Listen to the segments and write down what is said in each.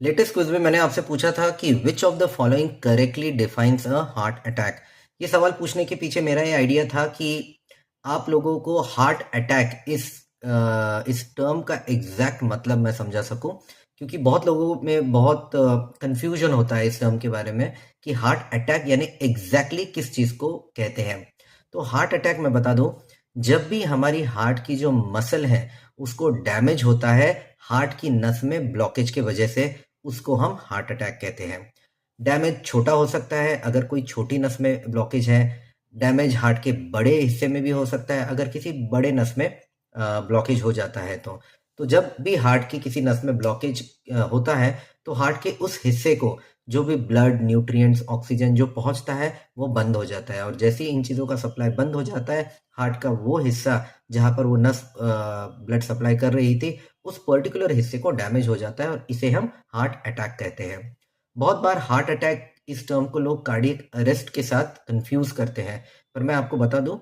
Latest quiz में मैंने आपसे पूछा था कि which of the following correctly defines a heart attack. ये सवाल पूछने के पीछे मेरा ये आइडिया था कि आप लोगों को हार्ट अटैक इस टर्म का एग्जैक्ट मतलब मैं समझा सकूं, क्योंकि बहुत लोगों में बहुत कंफ्यूजन होता है इस टर्म के बारे में कि हार्ट अटैक यानी एग्जैक्टली किस चीज़ को कहते हैं। तो हार्ट अटैक मैं बता दूं, जब भी हमारी हार्ट की जो मसल है उसको डैमेज होता है हार्ट की नस में ब्लॉकेज के वजह से, उसको हम हार्ट अटैक कहते हैं। डैमेज छोटा हो सकता है अगर कोई छोटी नस में ब्लॉकेज है। डैमेज हार्ट के बड़े हिस्से में भी हो सकता है अगर किसी बड़े नस में ब्लॉकेज हो जाता है। तो जब भी हार्ट की किसी नस में ब्लॉकेज होता है तो हार्ट के उस हिस्से को जो भी ब्लड, न्यूट्रिएंट्स, ऑक्सीजन जो पहुंचता है वो बंद हो जाता है, और जैसे ही इन चीज़ों का सप्लाई बंद हो जाता है, हार्ट का वो हिस्सा जहाँ पर वो नस ब्लड सप्लाई कर रही थी, उस पर्टिकुलर हिस्से को डैमेज हो जाता है और इसे हम हार्ट अटैक कहते हैं। बहुत बार हार्ट अटैक इस टर्म को लोग कार्डियक अरेस्ट के साथ कंफ्यूज करते हैं, पर मैं आपको बता दूं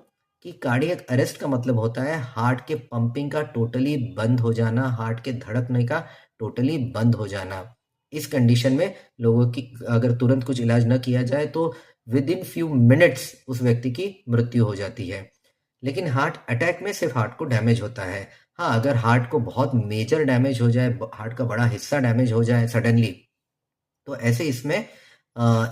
कि कार्डियक अरेस्ट का मतलब होता है हार्ट के पंपिंग का टोटली बंद हो जाना, हार्ट के धड़कने का टोटली बंद हो जाना। इस कंडीशन में लोगों की अगर तुरंत कुछ इलाज न किया जाए तो विद इन फ्यू मिनट्स उस व्यक्ति की मृत्यु हो जाती है। लेकिन हार्ट अटैक में सिर्फ हार्ट को डैमेज होता है। हाँ, अगर हार्ट को बहुत मेजर डैमेज हो जाए, हार्ट का बड़ा हिस्सा डैमेज हो जाए सडनली, तो ऐसे इसमें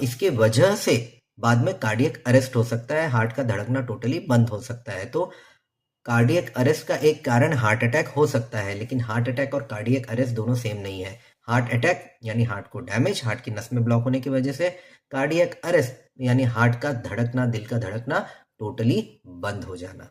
इसके वजह से बाद में कार्डियक अरेस्ट हो सकता है, हार्ट का धड़कना टोटली बंद हो सकता है। तो कार्डियक अरेस्ट का एक कारण हार्ट अटैक हो सकता है, लेकिन हार्ट अटैक और कार्डियक अरेस्ट दोनों सेम नहीं है। हार्ट अटैक यानी हार्ट को डैमेज, हार्ट की नस में ब्लॉक होने की वजह से। कार्डियक अरेस्ट यानी हार्ट का धड़कना, दिल का धड़कना टोटली बंद हो जाना।